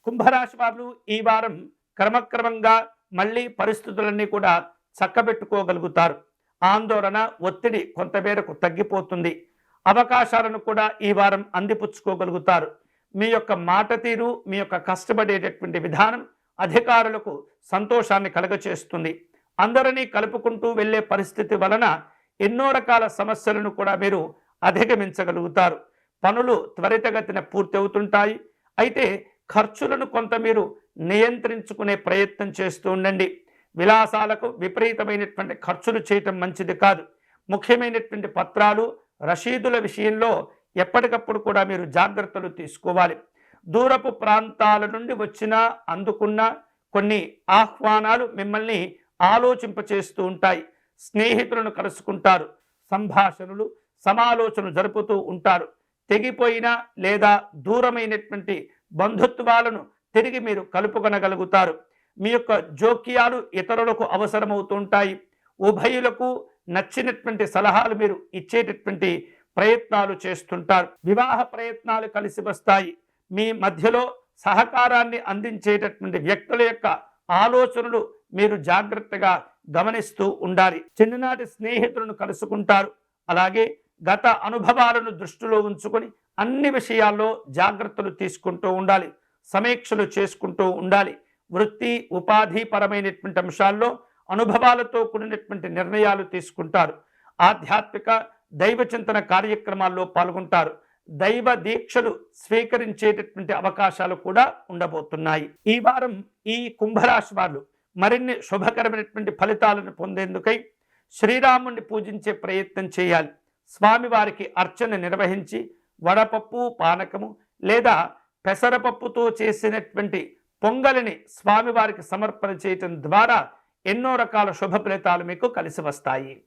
కుంభరాశి వారు ఈ వారం క్రమక్రమంగా మళ్ళీ పరిస్థితులన్నీ కూడా చక్కబెట్టుకోగలుగుతారు. ఆందోళన, ఒత్తిడి కొంతమేరకు తగ్గిపోతుంది. అవకాశాలను కూడా ఈ వారం అందిపుచ్చుకోగలుగుతారు. మీ యొక్క మాట తీరు, మీ యొక్క కష్టపడేటటువంటి విధానం అధికారులకు సంతోషాన్ని కలగచేస్తుంది. అందరినీ కలుపుకుంటూ వెళ్ళే పరిస్థితి వలన ఎన్నో రకాల సమస్యలను కూడా మీరు అధిగమించగలుగుతారు. పనులు త్వరితగతిన పూర్తి అవుతుంటాయి. అయితే ఖర్చులను కొంత మీరు నియంత్రించుకునే ప్రయత్నం చేస్తూ ఉండండి. విలాసాలకు విపరీతమైనటువంటి ఖర్చులు చేయటం మంచిది కాదు. ముఖ్యమైనటువంటి పత్రాలు, రసీదుల విషయంలో ఎప్పటికప్పుడు కూడా మీరు జాగ్రత్తలు తీసుకోవాలి. దూరపు ప్రాంతాల నుండి వచ్చినా అందుకున్న కొన్ని ఆహ్వానాలు మిమ్మల్ని ఆలోచింపచేస్తూ ఉంటాయి. స్నేహితులను కలుసుకుంటారు. సంభాషణలు, సమాలోచనలు జరుపుతూ ఉంటారు. తెగిపోయిన లేదా దూరమైనటువంటి బంధుత్వాలను తిరిగి మీరు కలుపుకొనగలుగుతారు. మీ యొక్క జోక్యాలు ఇతరులకు అవసరమవుతుంటాయి. ఉభయులకు నచ్చినటువంటి సలహాలు మీరు ఇచ్చేటటువంటి ప్రయత్నాలు చేస్తుంటారు. వివాహ ప్రయత్నాలు కలిసి వస్తాయి. మీ మధ్యలో సహకారాన్ని అందించేటటువంటి వ్యక్తుల యొక్క ఆలోచనలు మీరు జాగ్రత్తగా గమనిస్తూ ఉండాలి. చిన్ననాటి స్నేహితులను కలుసుకుంటారు. అలాగే గత అనుభవాలను దృష్టిలో ఉంచుకొని అన్ని విషయాల్లో జాగ్రత్తలు తీసుకుంటూ ఉండాలి. సమీక్షలు చేసుకుంటూ ఉండాలి. వృత్తి, ఉపాధి పరమైనటువంటి అంశాల్లో అనుభవాలతో కూడినటువంటి నిర్ణయాలు తీసుకుంటారు. ఆధ్యాత్మిక దైవ చింతన కార్యక్రమాల్లో పాల్గొంటారు. దైవ దీక్షలు స్వీకరించేటటువంటి అవకాశాలు కూడా ఉండబోతున్నాయి. ఈ వారం ఈ కుంభరాశి వారు మరిన్ని శుభకరమైనటువంటి ఫలితాలను పొందేందుకై శ్రీరాముని పూజించే ప్రయత్నం చేయాలి. స్వామివారికి అర్చన నిర్వహించి వడపప్పు, పానకము లేదా పెసరపప్పుతో చేసినటువంటి పొంగలిని స్వామివారికి సమర్పణ చేయటం ద్వారా ఎన్నో రకాల శుభ ఫలితాలు మీకు కలిసి వస్తాయి.